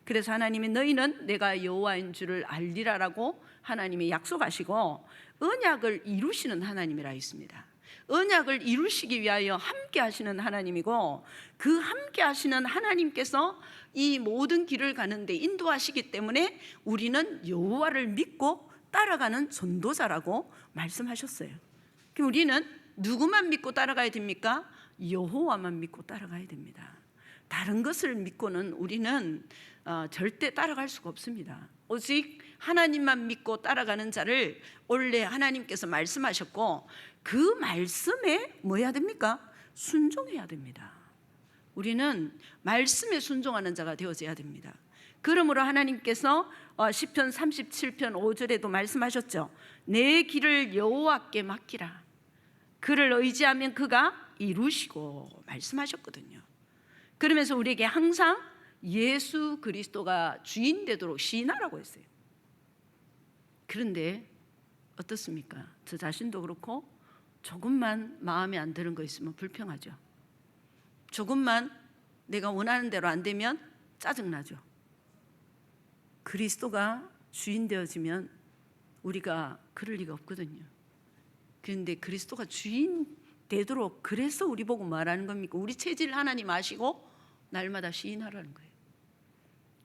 그래서 하나님이 너희는 내가 여호와인 줄을 알리라라고 하나님이 약속하시고 언약을 이루시는 하나님이라 했습니다. 언약을 이루시기 위하여 함께 하시는 하나님이고, 그 함께 하시는 하나님께서 이 모든 길을 가는데 인도하시기 때문에 우리는 여호와를 믿고 따라가는 전도자라고 말씀하셨어요. 그럼 우리는 누구만 믿고 따라가야 됩니까? 여호와만 믿고 따라가야 됩니다. 다른 것을 믿고는 우리는 절대 따라갈 수가 없습니다. 오직 하나님만 믿고 따라가는 자를 원래 하나님께서 말씀하셨고, 그 말씀에 뭐 해야 됩니까? 순종해야 됩니다. 우리는 말씀에 순종하는 자가 되어져야 됩니다. 그러므로 하나님께서 시편 37편 5절에도 말씀하셨죠. 내 길을 여호와께 맡기라. 그를 의지하면 그가 이루시고 말씀하셨거든요. 그러면서 우리에게 항상 예수 그리스도가 주인 되도록 시인하라고 했어요. 그런데 어떻습니까? 저 자신도 그렇고 조금만 마음에 안 드는 거 있으면 불평하죠. 조금만 내가 원하는 대로 안 되면 짜증나죠. 그리스도가 주인 되어지면 우리가 그럴 리가 없거든요. 그런데 그리스도가 주인 되도록 그래서 우리 보고 말하는 겁니까? 우리 체질 하나님 아시고 날마다 시인하라는 거예요.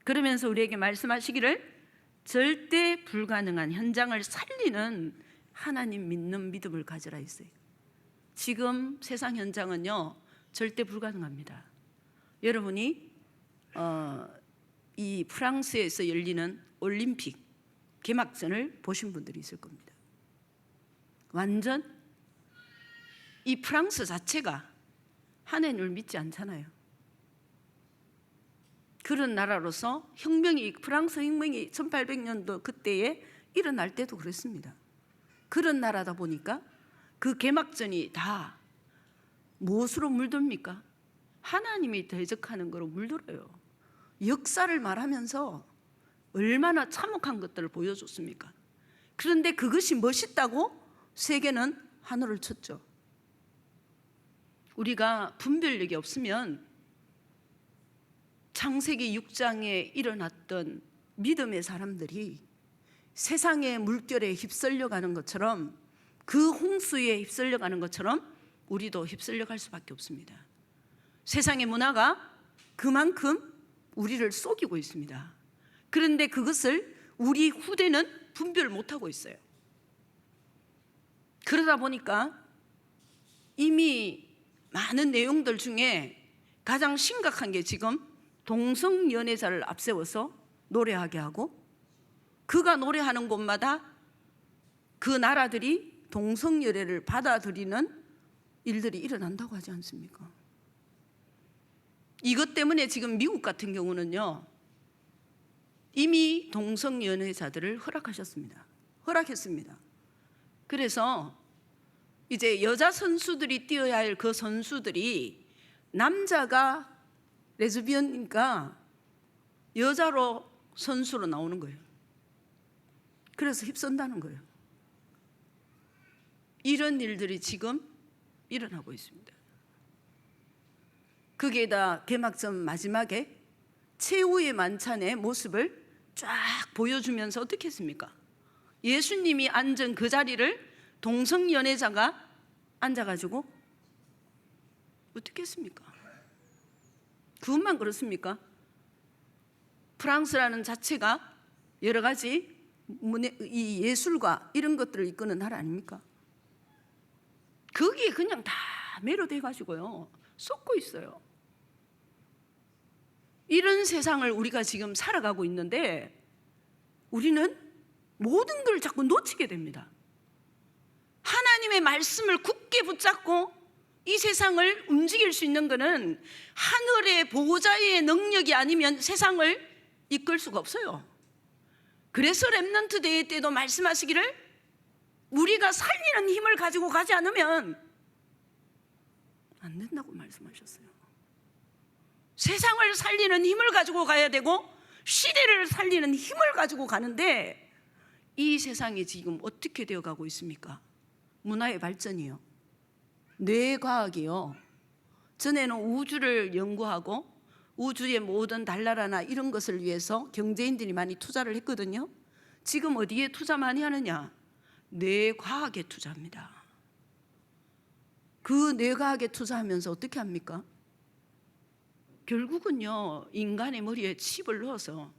그러면서 우리에게 말씀하시기를 절대 불가능한 현장을 살리는 하나님 믿는 믿음을 가져라 했어요. 지금 세상 현장은요 절대 불가능합니다. 여러분이 이 프랑스에서 열리는 올림픽 개막전을 보신 분들이 있을 겁니다. 완전 이 프랑스 자체가 하나님을 믿지 않잖아요. 그런 나라로서 프랑스 혁명이 1800년도 그때에 일어날 때도 그랬습니다. 그런 나라다 보니까 그 개막전이 다 무엇으로 물듭니까? 하나님이 대적하는 거로 물들어요. 역사를 말하면서 얼마나 참혹한 것들을 보여줬습니까? 그런데 그것이 멋있다고 세계는 하늘을 쳤죠. 우리가 분별력이 없으면 창세기 6장에 일어났던 믿음의 사람들이 세상의 물결에 휩쓸려가는 것처럼, 그 홍수에 휩쓸려가는 것처럼 우리도 휩쓸려갈 수밖에 없습니다. 세상의 문화가 그만큼 우리를 속이고 있습니다. 그런데 그것을 우리 후대는 분별 못하고 있어요. 그러다 보니까 이미 많은 내용들 중에 가장 심각한 게 지금 동성연애자를 앞세워서 노래하게 하고, 그가 노래하는 곳마다 그 나라들이 동성연애를 받아들이는 일들이 일어난다고 하지 않습니까? 이것 때문에 지금 미국 같은 경우는요 이미 동성연애자들을 허락했습니다. 그래서 이제 여자 선수들이 뛰어야 할 그 선수들이 남자가 레즈비언이니까 여자로 선수로 나오는 거예요. 그래서 휩쓴다는 거예요. 이런 일들이 지금 일어나고 있습니다. 그게 다 개막전 마지막에 최후의 만찬의 모습을 쫙 보여주면서 어떻게 했습니까? 예수님이 앉은 그 자리를 동성연애자가 앉아가지고 어떻게 했습니까? 그것만 그렇습니까? 프랑스라는 자체가 여러 가지 이 예술과 이런 것들을 이끄는 나라 아닙니까? 거기에 그냥 다 매료돼가지고요 쏟고 있어요. 이런 세상을 우리가 지금 살아가고 있는데 우리는 모든 걸 자꾸 놓치게 됩니다. 하나님의 말씀을 굳게 붙잡고 이 세상을 움직일 수 있는 것은 하늘의 보호자의 능력이 아니면 세상을 이끌 수가 없어요. 그래서 렘넌트 대회 때도 말씀하시기를 우리가 살리는 힘을 가지고 가지 않으면 안 된다고 말씀하셨어요. 세상을 살리는 힘을 가지고 가야 되고 시대를 살리는 힘을 가지고 가는데 이 세상이 지금 어떻게 되어가고 있습니까? 문화의 발전이요, 뇌과학이요, 전에는 우주를 연구하고 우주의 모든 달나라나 이런 것을 위해서 경제인들이 많이 투자를 했거든요. 지금 어디에 투자 많이 하느냐? 뇌과학에 투자합니다. 그 뇌과학에 투자하면서 어떻게 합니까? 결국은요, 인간의 머리에 칩을 넣어서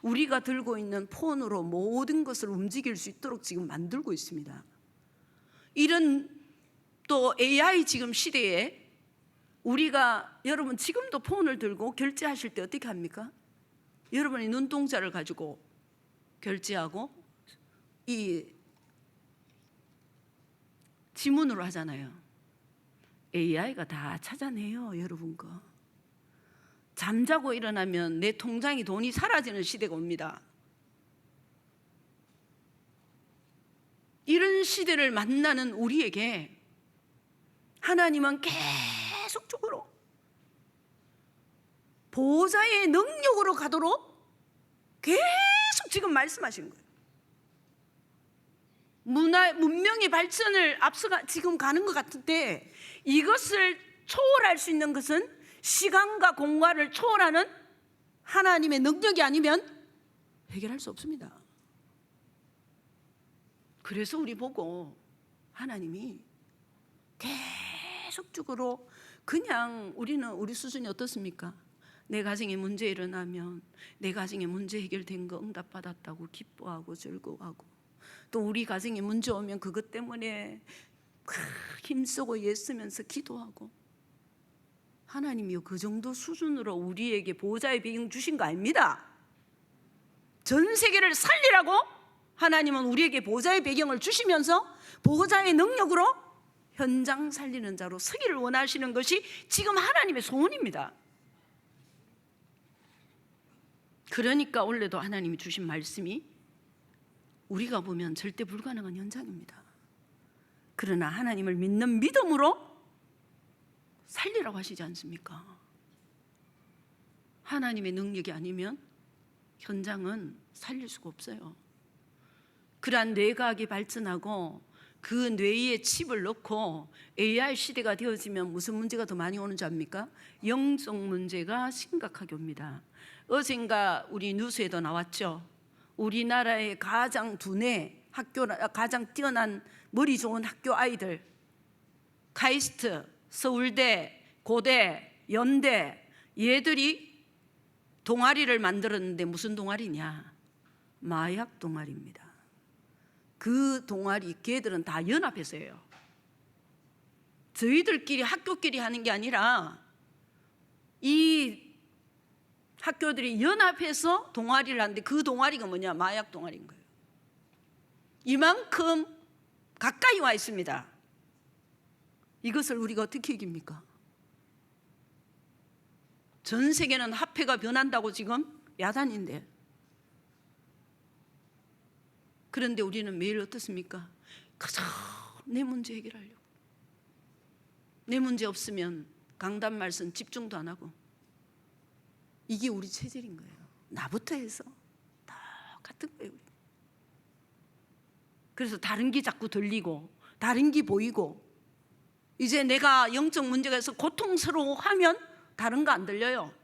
우리가 들고 있는 폰으로 모든 것을 움직일 수 있도록 지금 만들고 있습니다. 이런 또 AI 지금 시대에 우리가, 여러분 지금도 폰을 들고 결제하실 때 어떻게 합니까? 여러분이 눈동자를 가지고 결제하고 이 지문으로 하잖아요. AI가 다 찾아내요, 여러분 거. 잠자고 일어나면 내 통장에 돈이 사라지는 시대가 옵니다. 이런 시대를 만나는 우리에게 하나님은 계속적으로 보호자의 능력으로 가도록 계속 지금 말씀하시는 거예요. 문명의 발전을 앞서가 지금 가는 것 같은데, 이것을 초월할 수 있는 것은 시간과 공간을 초월하는 하나님의 능력이 아니면 해결할 수 없습니다. 그래서 우리 보고 하나님이 계속적으로, 그냥 우리 수준이 어떻습니까? 내 가정에 문제 일어나면 내 가정에 문제 해결된 거 응답받았다고 기뻐하고 즐거워하고, 또 우리 가정에 문제 오면 그것 때문에 힘쓰고 애쓰면서 기도하고. 하나님이요, 그 정도 수준으로 우리에게 보호자의 배경 주신 거 아닙니다. 전 세계를 살리라고 하나님은 우리에게 보호자의 배경을 주시면서 보호자의 능력으로 현장 살리는 자로 서기를 원하시는 것이 지금 하나님의 소원입니다. 그러니까 원래도 하나님이 주신 말씀이 우리가 보면 절대 불가능한 현장입니다. 그러나 하나님을 믿는 믿음으로 살리라고 하시지 않습니까? 하나님의 능력이 아니면 현장은 살릴 수가 없어요. 그러한 뇌과학이 발전하고 그 뇌에 칩을 넣고 AI 시대가 되어지면 무슨 문제가 더 많이 오는 줄 압니까? 영적 문제가 심각하게 옵니다. 어젠가 우리 뉴스에도 나왔죠. 우리나라의 가장 두뇌 학교, 가장 뛰어난 머리 좋은 학교 아이들, 카이스트, 서울대, 고대, 연대, 얘들이 동아리를 만들었는데 무슨 동아리냐? 마약 동아리입니다. 그 동아리 걔들은 다 연합해서 해요. 저희들끼리 학교끼리 하는 게 아니라 이 학교들이 연합해서 동아리를 하는데, 그 동아리가 뭐냐? 마약 동아리인 거예요. 이만큼 가까이 와 있습니다. 이것을 우리가 어떻게 이깁니까? 전 세계는 화폐가 변한다고 지금 야단인데, 그런데 우리는 매일 어떻습니까? 그저 내 문제 해결하려고. 내 문제 없으면 강단 말씀 집중도 안 하고. 이게 우리 체질인 거예요. 나부터 해서 똑같은 거예요. 그래서 다른 게 자꾸 들리고 다른 게 보이고, 이제 내가 영적 문제가 있어서 고통스러워하면 다른 거 안 들려요.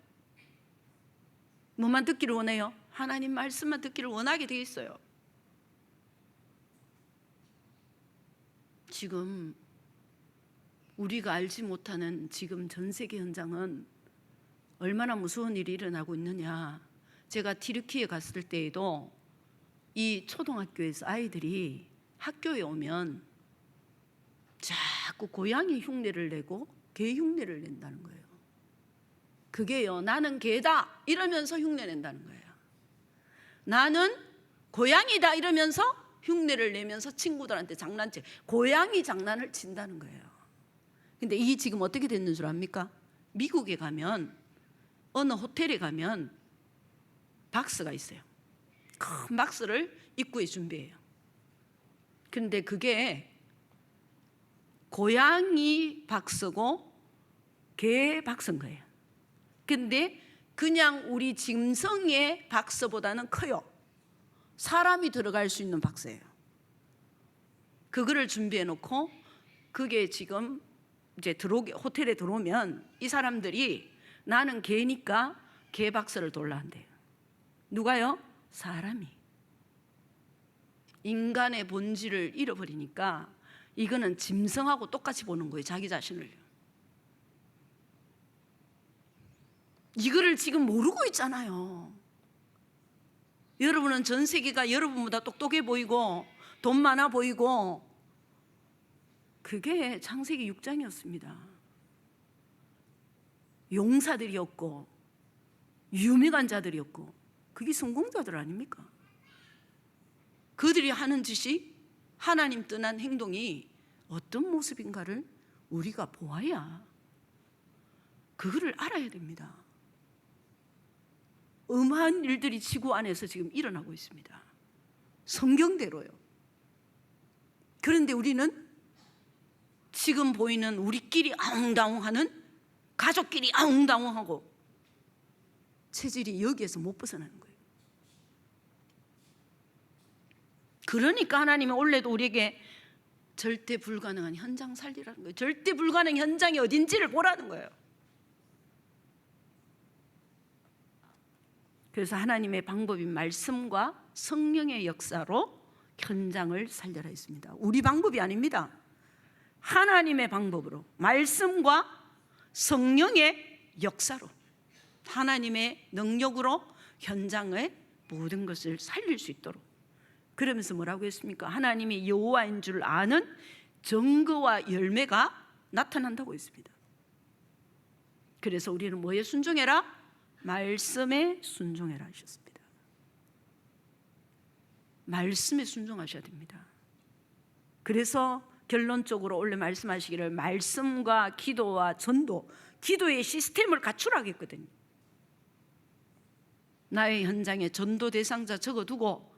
뭐만 듣기를 원해요? 하나님 말씀만 듣기를 원하게 되어 있어요. 지금 우리가 알지 못하는 지금 전 세계 현장은 얼마나 무서운 일이 일어나고 있느냐. 제가 튀르키예 갔을 때에도 이 초등학교에서 아이들이 학교에 오면 자꾸 고양이 흉내를 내고 개 흉내를 낸다는 거예요. 그게요, 나는 개다 이러면서 흉내 낸다는 거예요. 나는 고양이다 이러면서 흉내를 내면서 친구들한테 장난치, 고양이 장난을 친다는 거예요. 근데 이게 지금 어떻게 됐는 줄 압니까? 미국에 가면, 어느 호텔에 가면 박스가 있어요. 큰 박스를 입구에 준비해요. 근데 그게 고양이 박스고 개 박스인 거예요. 근데 그냥 우리 짐승의 박스보다는 커요. 사람이 들어갈 수 있는 박스예요. 그거를 준비해 놓고, 그게 지금 이제 호텔에 들어오면 이 사람들이 나는 개니까 개 박스를 돌라 한대요. 누가요? 사람이. 인간의 본질을 잃어버리니까 이거는 짐승하고 똑같이 보는 거예요. 자기 자신을요. 이거를 지금 모르고 있잖아요. 여러분은 전 세계가 여러분보다 똑똑해 보이고 돈 많아 보이고, 그게 창세기 6장이었습니다. 용사들이었고 유명한 자들이었고, 그게 성공자들 아닙니까? 그들이 하는 짓이, 하나님 떠난 행동이 어떤 모습인가를 우리가 보아야 그거를 알아야 됩니다. 엄한 일들이 지구 안에서 지금 일어나고 있습니다. 성경대로요. 그런데 우리는 지금 보이는 우리끼리 아웅다웅하는, 가족끼리 아웅다웅하고, 체질이 여기에서 못 벗어나는 거예요. 그러니까 하나님은 원래도 우리에게 절대 불가능한 현장 살리라는 거예요. 절대 불가능 현장이 어딘지를 보라는 거예요. 그래서 하나님의 방법인 말씀과 성령의 역사로 현장을 살려라 했습니다. 우리 방법이 아닙니다. 하나님의 방법으로, 말씀과 성령의 역사로, 하나님의 능력으로 현장의 모든 것을 살릴 수 있도록. 그러면서 뭐라고 했습니까? 하나님이 여호와인 줄 아는 증거와 열매가 나타난다고 했습니다. 그래서 우리는 뭐에 순종해라? 말씀에 순종해라 하셨습니다. 말씀에 순종하셔야 됩니다. 그래서 결론적으로 원래 말씀하시기를 말씀과 기도와 전도, 기도의 시스템을 갖추라고 했거든요. 나의 현장에 전도 대상자 적어두고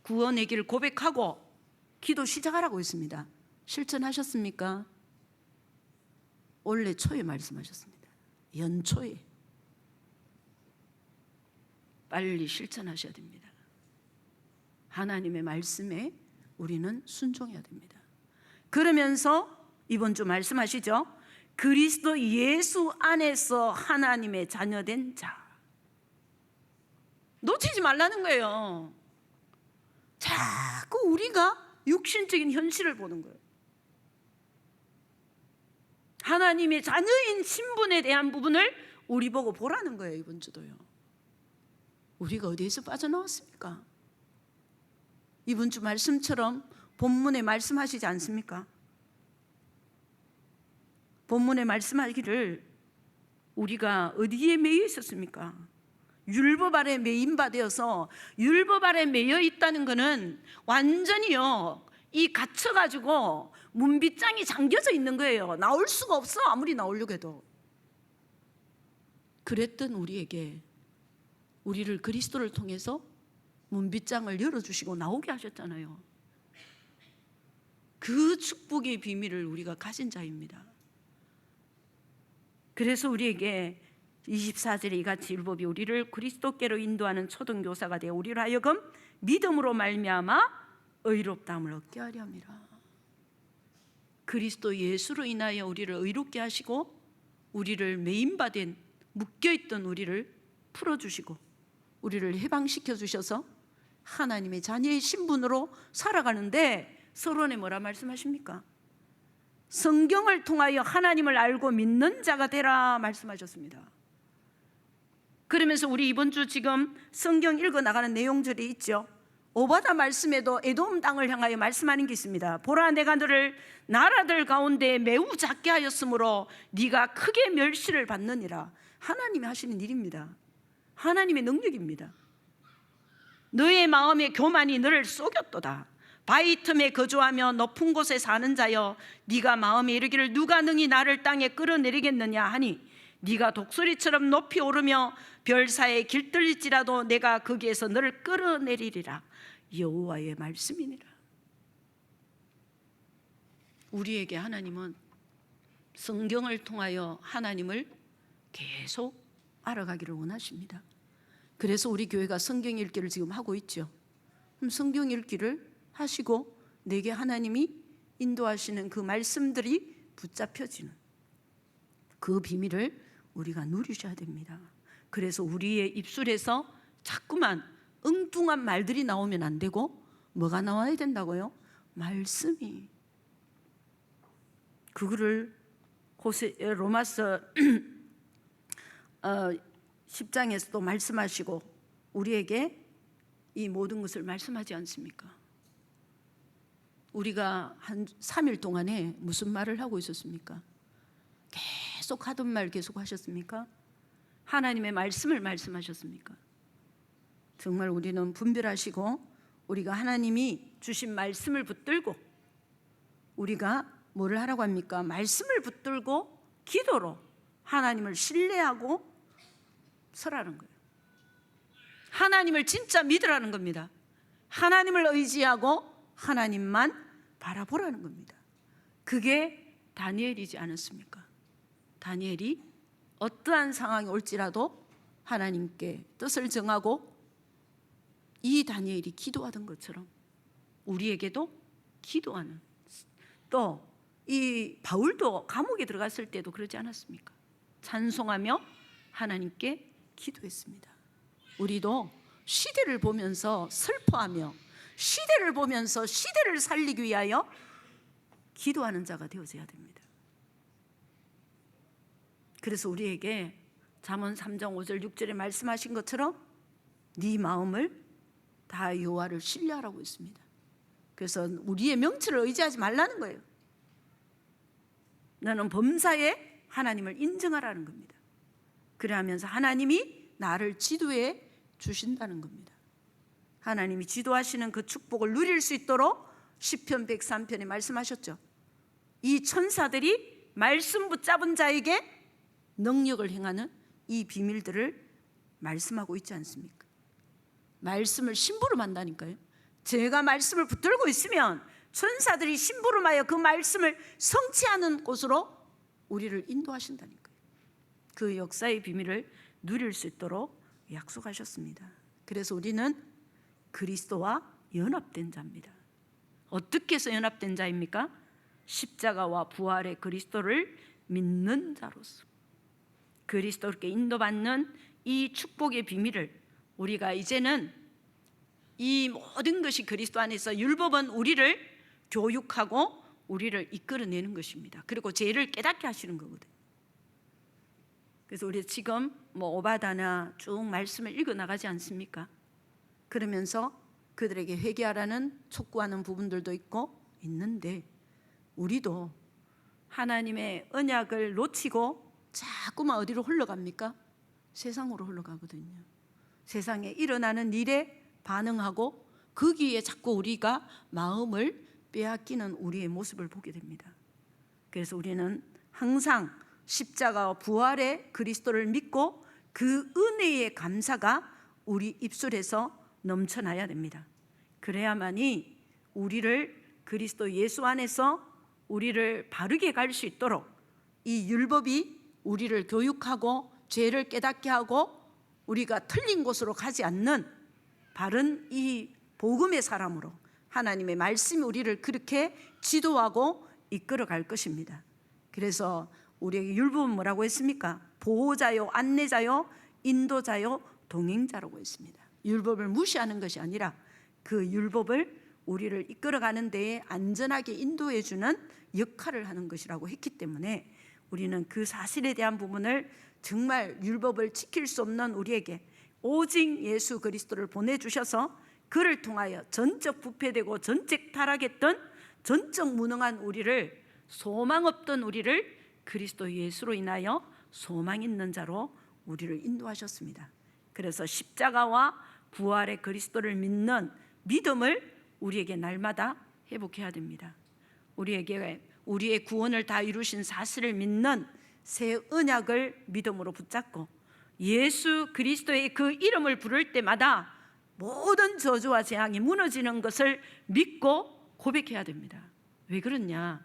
구원의 길을 고백하고 기도 시작하라고 했습니다. 실천하셨습니까? 올해 초에 말씀하셨습니다. 연초에. 빨리 실천하셔야 됩니다. 하나님의 말씀에 우리는 순종해야 됩니다. 그러면서 이번 주 말씀하시죠. 그리스도 예수 안에서 하나님의 자녀된 자. 놓치지 말라는 거예요. 자꾸 우리가 육신적인 현실을 보는 거예요. 하나님의 자녀인 신분에 대한 부분을 우리 보고 보라는 거예요. 이번 주도요. 우리가 어디에서 빠져나왔습니까? 이번 주 말씀처럼 본문에 말씀하시지 않습니까? 본문에 말씀하기를 우리가 어디에 매여 있었습니까? 율법 아래 매인 바 되어서, 율법 아래 매여 있다는 것은 완전히요, 이 갇혀가지고 문빗장이 잠겨져 있는 거예요. 나올 수가 없어. 아무리 나오려고 해도. 그랬던 우리에게, 우리를 그리스도를 통해서 문빗장을 열어주시고 나오게 하셨잖아요. 그 축복의 비밀을 우리가 가진 자입니다. 그래서 우리에게 24절에 이같이 율법이 우리를 그리스도께로 인도하는 초등교사가 되어 우리로 하여금 믿음으로 말미암아 의롭다함을 얻게 하려 함이라. 그리스도 예수로 인하여 우리를 의롭게 하시고, 우리를 매인받은 묶여있던 우리를 풀어주시고 우리를 해방시켜 주셔서 하나님의 자녀의 신분으로 살아가는데, 서론에 뭐라 말씀하십니까? 성경을 통하여 하나님을 알고 믿는 자가 되라 말씀하셨습니다. 그러면서 우리 이번 주 지금 성경 읽어 나가는 내용들이 있죠. 오바다 말씀에도 에돔 땅을 향하여 말씀하는 게 있습니다. 보라, 내가 너를 나라들 가운데 매우 작게 하였으므로 네가 크게 멸시를 받느니라. 하나님이 하시는 일입니다. 하나님의 능력입니다. 너의 마음의 교만이 너를 속였도다. 바위 틈에 거주하며 높은 곳에 사는 자여, 네가 마음에 이르기를 누가 능히 나를 땅에 끌어내리겠느냐 하니, 네가 독수리처럼 높이 오르며 별사에 길들릴지라도 내가 거기에서 너를 끌어내리리라. 여호와의 말씀이니라. 우리에게 하나님은 성경을 통하여 하나님을 계속 알아가기를 원하십니다. 그래서 우리 교회가 성경 읽기를 지금 하고 있죠. 그럼 성경 읽기를 하시고 내게 하나님이 인도하시는 그 말씀들이 붙잡혀지는 그 비밀을 우리가 누리셔야 됩니다. 그래서 우리의 입술에서 자꾸만 엉뚱한 말들이 나오면 안 되고 뭐가 나와야 된다고요? 말씀이. 그거를 로마서 10장에서도 말씀하시고 우리에게 이 모든 것을 말씀하지 않습니까? 우리가 한 3일 동안에 무슨 말을 하고 있었습니까? 계속 하던 말 계속 하셨습니까? 하나님의 말씀을 말씀하셨습니까? 정말 우리는 분별하시고 우리가 하나님이 주신 말씀을 붙들고 우리가 뭐를 하라고 합니까? 말씀을 붙들고 기도로 하나님을 신뢰하고 서라는 거예요. 하나님을 진짜 믿으라는 겁니다. 하나님을 의지하고 하나님만 바라보라는 겁니다. 그게 다니엘이지 않았습니까? 다니엘이 어떠한 상황이 올지라도 하나님께 뜻을 정하고 이 다니엘이 기도하던 것처럼 우리에게도 기도하는, 또 이 바울도 감옥에 들어갔을 때도 그러지 않았습니까? 찬송하며 하나님께 기도했습니다. 우리도 시대를 보면서 슬퍼하며 시대를 보면서 시대를 살리기 위하여 기도하는 자가 되어져야 됩니다. 그래서 우리에게 잠언 3장 5절 6절에 말씀하신 것처럼 네 마음을 다 여호와를 신뢰하라고 했습니다. 그래서 우리의 명철을 의지하지 말라는 거예요. 너는 범사에 하나님을 인정하라는 겁니다. 그러하면서 하나님이 나를 지도해 주신다는 겁니다. 하나님이 지도하시는 그 축복을 누릴 수 있도록 시편 103편에 말씀하셨죠. 이 천사들이 말씀 붙잡은 자에게 능력을 행하는 이 비밀들을 말씀하고 있지 않습니까? 말씀을 심부름한다니까요. 제가 말씀을 붙들고 있으면 천사들이 심부름하여 그 말씀을 성취하는 곳으로 우리를 인도하신다니까요. 그 역사의 비밀을 누릴 수 있도록 약속하셨습니다. 그래서 우리는 그리스도와 연합된 자입니다. 어떻게 해서 연합된 자입니까? 십자가와 부활의 그리스도를 믿는 자로서 그리스도께 인도받는 이 축복의 비밀을 우리가 이제는 이 모든 것이 그리스도 안에서 율법은 우리를 교육하고 우리를 이끌어내는 것입니다. 그리고 죄를 깨닫게 하시는 거거든요. 그래서 우리 지금 오바다나 쭉 말씀을 읽어 나가지 않습니까? 그러면서 그들에게 회개하라는 촉구하는 부분들도 있는데 우리도 하나님의 언약을 놓치고 자꾸만 어디로 흘러갑니까? 세상으로 흘러가거든요. 세상에 일어나는 일에 반응하고 거기에 자꾸 우리가 마음을 빼앗기는 우리의 모습을 보게 됩니다. 그래서 우리는 항상 십자가와 부활의 그리스도를 믿고 그 은혜의 감사가 우리 입술에서 넘쳐나야 됩니다. 그래야만이 우리를 그리스도 예수 안에서 우리를 바르게 갈 수 있도록 이 율법이 우리를 교육하고 죄를 깨닫게 하고 우리가 틀린 곳으로 가지 않는 바른 이 복음의 사람으로 하나님의 말씀이 우리를 그렇게 지도하고 이끌어 갈 것입니다. 그래서 우리에게 율법은 뭐라고 했습니까? 보호자요, 안내자요, 인도자요, 동행자라고 했습니다. 율법을 무시하는 것이 아니라 그 율법을 우리를 이끌어가는 데에 안전하게 인도해 주는 역할을 하는 것이라고 했기 때문에 우리는 그 사실에 대한 부분을 정말 율법을 지킬 수 없는 우리에게 오직 예수 그리스도를 보내주셔서 그를 통하여 전적 부패되고 전적 타락했던 전적 무능한 우리를, 소망 없던 우리를 그리스도 예수로 인하여 소망 있는 자로 우리를 인도하셨습니다. 그래서 십자가와 부활의 그리스도를 믿는 믿음을 우리에게 날마다 회복해야 됩니다. 우리에게 우리의 구원을 다 이루신 사실을 믿는 새 언약을 믿음으로 붙잡고 예수 그리스도의 그 이름을 부를 때마다 모든 저주와 재앙이 무너지는 것을 믿고 고백해야 됩니다. 왜 그러냐?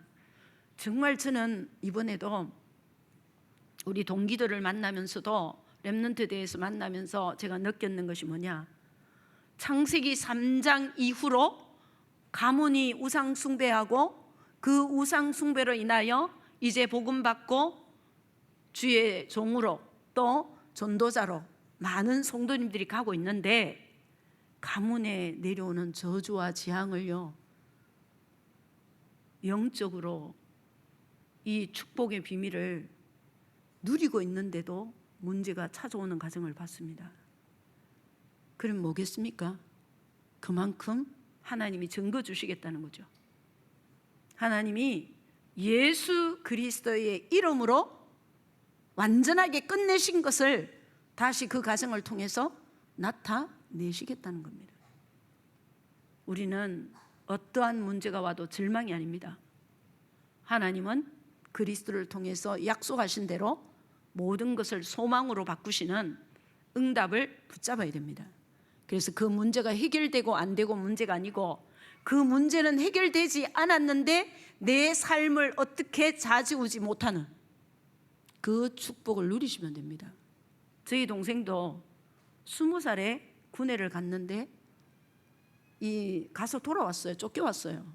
정말 저는 이번에도 우리 동기들을 만나면서도 렘넌트 대회에서 만나면서 제가 느꼈는 것이 뭐냐? 창세기 3장 이후로 가문이 우상 숭배하고 그 우상 숭배로 인하여 이제 복음 받고 주의 종으로 또 전도자로 많은 성도님들이 가고 있는데 가문에 내려오는 저주와 재앙을요, 영적으로 이 축복의 비밀을 누리고 있는데도 문제가 찾아오는 가정을 봤습니다. 그럼 뭐겠습니까? 그만큼 하나님이 증거 주시겠다는 거죠. 하나님이 예수 그리스도의 이름으로 완전하게 끝내신 것을 다시 그 가정을 통해서 나타내시겠다는 겁니다. 우리는 어떠한 문제가 와도 절망이 아닙니다. 하나님은 그리스도를 통해서 약속하신 대로 모든 것을 소망으로 바꾸시는 응답을 붙잡아야 됩니다. 그래서 그 문제가 해결되고 안 되고 문제가 아니고, 그 문제는 해결되지 않았는데 내 삶을 어떻게 좌지우지 못하는 그 축복을 누리시면 됩니다. 저희 동생도 20살에 군회를 갔는데 가서 돌아왔어요. 쫓겨왔어요.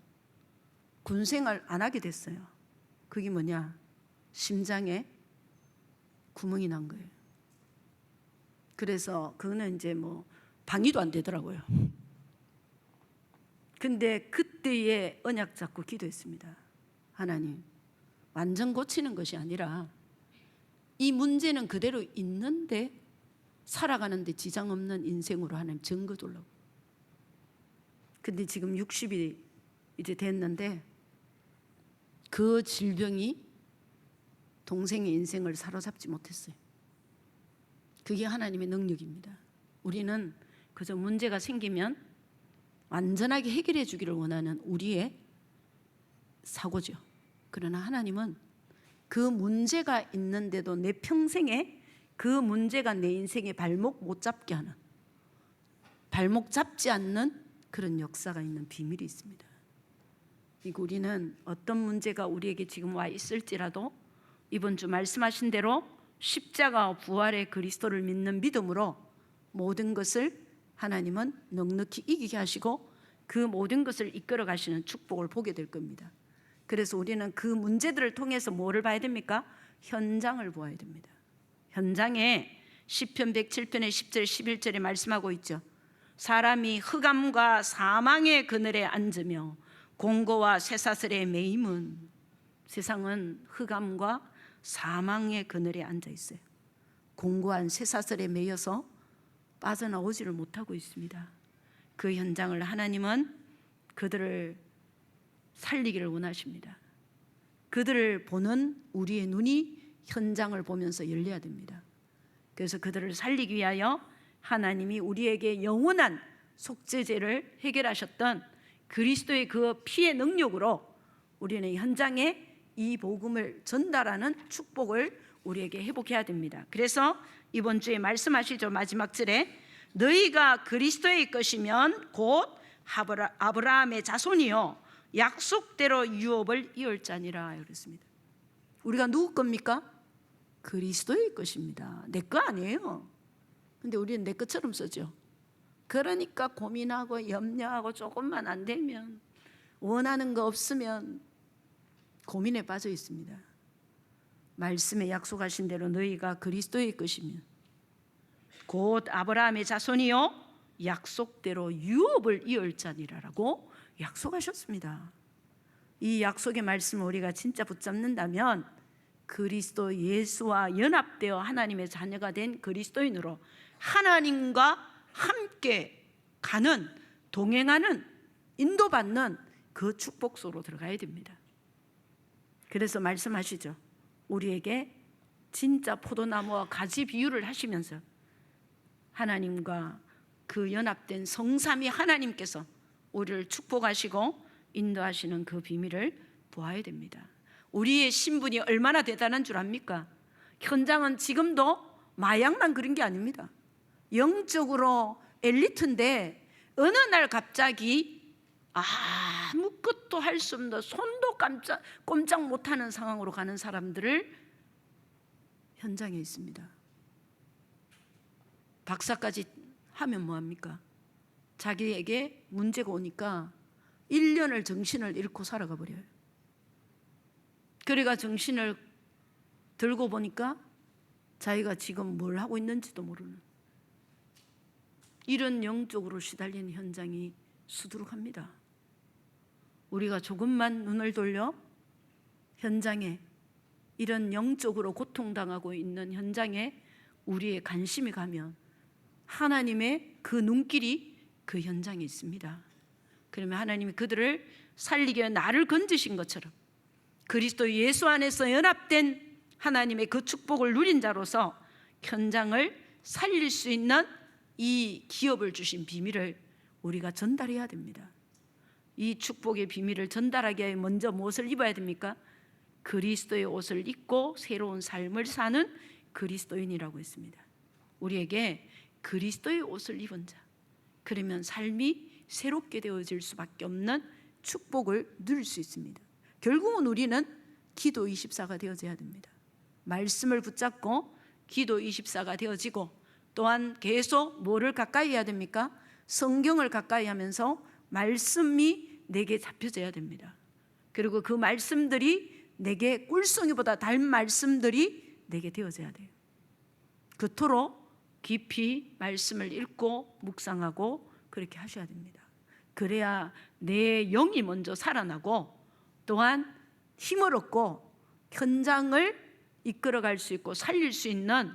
군생활 안 하게 됐어요. 그게 뭐냐? 심장에 구멍이 난 거예요. 그래서 그거는 이제 뭐 방위도 안 되더라고요. 근데 그때에 언약 잡고 기도했습니다. 하나님, 완전 고치는 것이 아니라 이 문제는 그대로 있는데 살아가는데 지장 없는 인생으로 하나님 증거 달라고. 근데 지금 60이 이제 됐는데 그 질병이 동생의 인생을 사로잡지 못했어요. 그게 하나님의 능력입니다. 우리는 그저 문제가 생기면 완전하게 해결해 주기를 원하는 우리의 사고죠. 그러나 하나님은 그 문제가 있는데도 내 평생에 그 문제가 내 인생의 발목 못 잡게 하는, 발목 잡지 않는 그런 역사가 있는 비밀이 있습니다. 우리는 어떤 문제가 우리에게 지금 와 있을지라도 이번 주 말씀하신 대로 십자가와 부활의 그리스도를 믿는 믿음으로 모든 것을 하나님은 넉넉히 이기게 하시고 그 모든 것을 이끌어 가시는 축복을 보게 될 겁니다. 그래서 우리는 그 문제들을 통해서 뭐를 봐야 됩니까? 현장을 보아야 됩니다. 현장에 시편 107편의 10절 11절에 말씀하고 있죠. 사람이 흑암과 사망의 그늘에 앉으며 공고와 쇠사슬에 매임은, 세상은 흑암과 사망의 그늘에 앉아 있어요. 공고한 쇠사슬에 매여서 빠져나오지를 못하고 있습니다. 그 현장을 하나님은 그들을 살리기를 원하십니다. 그들을 보는 우리의 눈이 현장을 보면서 열려야 됩니다. 그래서 그들을 살리기 위하여 하나님이 우리에게 영원한 속죄죄를 해결하셨던 그리스도의 그 피의 능력으로 우리는 현장에 이 복음을 전달하는 축복을 우리에게 회복해야 됩니다. 그래서 이번 주에 말씀하시죠. 마지막 절에 너희가 그리스도의 것이면 곧 아브라함의 자손이요 약속대로 유업을 이을 자니라 그랬습니다. 우리가 누구 겁니까? 그리스도의 것입니다. 내 거 아니에요. 근데 우리는 내 것처럼 쓰죠. 그러니까 고민하고 염려하고 조금만 안 되면, 원하는 거 없으면 고민에 빠져 있습니다. 말씀에 약속하신 대로 너희가 그리스도의 것이면 곧 아브라함의 자손이요 약속대로 유업을 이을 자니라라고 약속하셨습니다. 이 약속의 말씀을 우리가 진짜 붙잡는다면 그리스도 예수와 연합되어 하나님의 자녀가 된 그리스도인으로 하나님과 함께 가는, 동행하는, 인도받는 그 축복 속으로 들어가야 됩니다. 그래서 말씀하시죠. 우리에게 진짜 포도나무와 가지 비유를 하시면서 하나님과 그 연합된 성삼위 하나님께서 우리를 축복하시고 인도하시는 그 비밀을 보아야 됩니다. 우리의 신분이 얼마나 대단한 줄 압니까? 현장은 지금도 마약만 그런 게 아닙니다. 영적으로 엘리트인데 어느 날 갑자기 아무것도 할 수 없는, 손도 꼼짝 못하는 상황으로 가는 사람들을 현장에 있습니다. 박사까지 하면 뭐합니까? 자기에게 문제가 오니까 1년을 정신을 잃고 살아가 버려요. 그래가 정신을 들고 보니까 자기가 지금 뭘 하고 있는지도 모르는 이런 영적으로 시달리는 현장이 수두룩합니다. 우리가 조금만 눈을 돌려 현장에, 이런 영적으로 고통당하고 있는 현장에 우리의 관심이 가면 하나님의 그 눈길이 그 현장에 있습니다. 그러면 하나님이 그들을 살리기 위해 나를 건지신 것처럼 그리스도 예수 안에서 연합된 하나님의 그 축복을 누린 자로서 현장을 살릴 수 있는 이 기업을 주신 비밀을 우리가 전달해야 됩니다. 이 축복의 비밀을 전달하기 위해 먼저 무엇을 입어야 됩니까? 그리스도의 옷을 입고 새로운 삶을 사는 그리스도인이라고 했습니다. 우리에게 그리스도의 옷을 입은 자, 그러면 삶이 새롭게 되어질 수밖에 없는 축복을 누릴 수 있습니다. 결국은 우리는 기도 24가 되어져야 됩니다. 말씀을 붙잡고 기도 24가 되어지고, 또한 계속 뭐를 가까이 해야 됩니까? 성경을 가까이 하면서 말씀이 내게 잡혀져야 됩니다. 그리고 그 말씀들이 내게 꿀송이보다 달 말씀들이 내게 되어져야 돼요. 그토록 깊이 말씀을 읽고 묵상하고 그렇게 하셔야 됩니다. 그래야 내 영이 먼저 살아나고 또한 힘을 얻고 현장을 이끌어갈 수 있고 살릴 수 있는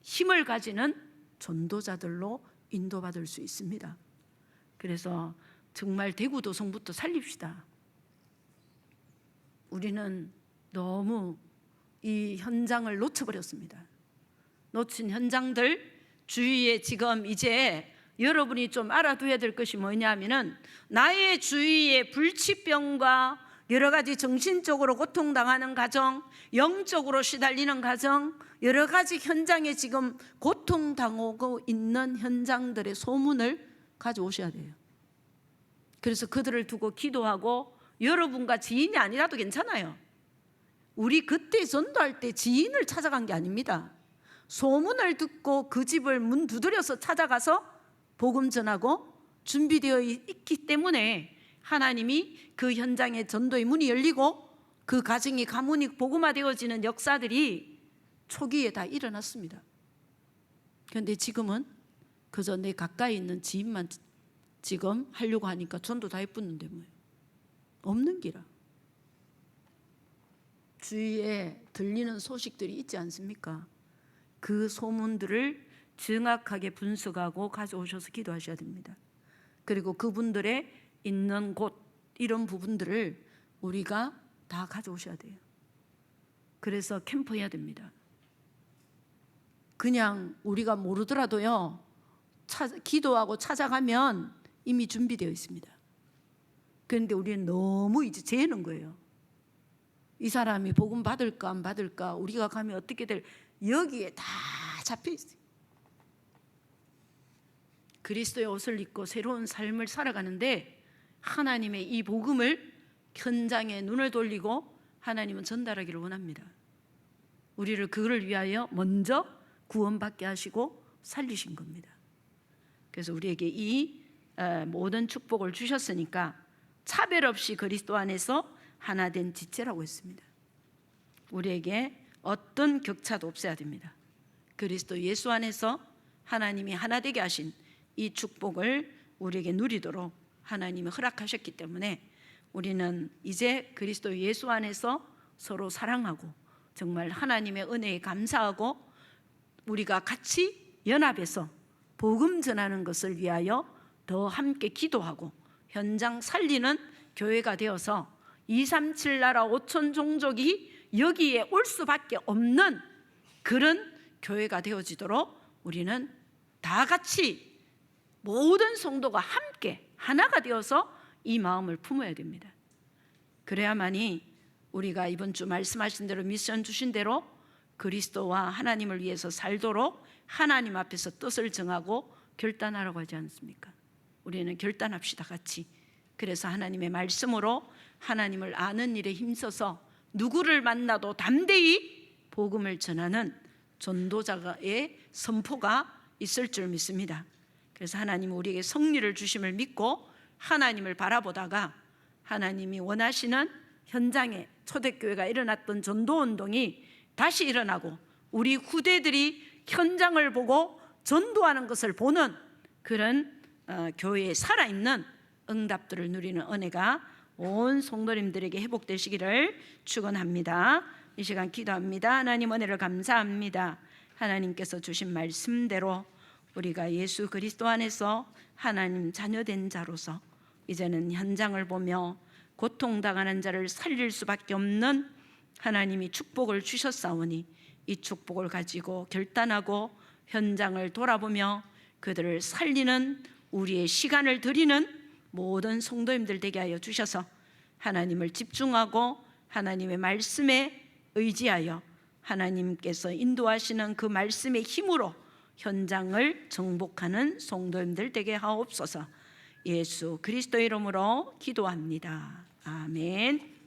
힘을 가지는 전도자들로 인도받을 수 있습니다. 그래서 정말 대구도성부터 살립시다. 우리는 너무 이 현장을 놓쳐버렸습니다. 놓친 현장들 주위에 지금 이제 여러분이 좀 알아둬야 될 것이 뭐냐면은, 나의 주위에 불치병과 여러 가지 정신적으로 고통당하는 가정, 영적으로 시달리는 가정, 여러 가지 현장에 지금 고통당하고 있는 현장들의 소문을 가져오셔야 돼요. 그래서 그들을 두고 기도하고, 여러분과 지인이 아니라도 괜찮아요. 우리 그때 전도할 때 지인을 찾아간 게 아닙니다. 소문을 듣고 그 집을 문 두드려서 찾아가서 복음 전하고 준비되어 있기 때문에 하나님이 그 현장에 전도의 문이 열리고 그 가정이 가문이 복음화되어지는 역사들이 초기에 다 일어났습니다. 그런데 지금은 그저 내 가까이 있는 지인만 지금 하려고 하니까 전도 다 해붓는데 뭐예요? 없는 기라. 주위에 들리는 소식들이 있지 않습니까? 그 소문들을 정확하게 분석하고 가져오셔서 기도하셔야 됩니다. 그리고 그분들의 있는 곳, 이런 부분들을 우리가 다 가져오셔야 돼요. 그래서 캠프해야 됩니다. 그냥 우리가 모르더라도요, 기도하고 찾아가면 이미 준비되어 있습니다. 그런데 우리는 너무 이제 재는 거예요. 이 사람이 복음 받을까 안 받을까, 우리가 가면 어떻게 될, 여기에 다 잡혀 있어요. 그리스도의 옷을 입고 새로운 삶을 살아가는데 하나님의 이 복음을 현장에 눈을 돌리고 하나님은 전달하기를 원합니다. 우리를 그를 위하여 먼저 구원받게 하시고 살리신 겁니다. 그래서 우리에게 이 모든 축복을 주셨으니까 차별 없이 그리스도 안에서 하나 된 지체라고 했습니다. 우리에게 어떤 격차도 없어야 됩니다. 그리스도 예수 안에서 하나님이 하나 되게 하신 이 축복을 우리에게 누리도록 하나님이 허락하셨기 때문에 우리는 이제 그리스도 예수 안에서 서로 사랑하고 정말 하나님의 은혜에 감사하고 우리가 같이 연합해서 복음 전하는 것을 위하여 더 함께 기도하고 현장 살리는 교회가 되어서 237 나라 5천 종족이 여기에 올 수밖에 없는 그런 교회가 되어지도록 우리는 다 같이 모든 성도가 함께 하나가 되어서 이 마음을 품어야 됩니다. 그래야만이 우리가 이번 주 말씀하신 대로 미션 주신 대로 그리스도와 하나님을 위해서 살도록 하나님 앞에서 뜻을 정하고 결단하라고 하지 않습니까? 우리는 결단합시다, 같이. 그래서 하나님의 말씀으로 하나님을 아는 일에 힘써서 누구를 만나도 담대히 복음을 전하는 전도자의 선포가 있을 줄 믿습니다. 그래서 하나님은 우리에게 성리를 주심을 믿고 하나님을 바라보다가 하나님이 원하시는 현장에 초대교회가 일어났던 전도운동이 다시 일어나고 우리 후대들이 현장을 보고 전도하는 것을 보는 그런 교회에 살아있는 응답들을 누리는 은혜가 온 성도님들에게 회복되시기를 축원합니다. 이 시간 기도합니다. 하나님 은혜를 감사합니다. 하나님께서 주신 말씀대로 우리가 예수 그리스도 안에서 하나님 자녀된 자로서 이제는 현장을 보며 고통당하는 자를 살릴 수밖에 없는 하나님이 축복을 주셨사오니 이 축복을 가지고 결단하고 현장을 돌아보며 그들을 살리는 우리의 시간을 드리는 모든 성도님들 되게 하여 주셔서 하나님을 집중하고 하나님의 말씀에 의지하여 하나님께서 인도하시는 그 말씀의 힘으로 현장을 정복하는 성도님들 되게 하옵소서. 예수 그리스도의 이름으로 기도합니다. 아멘.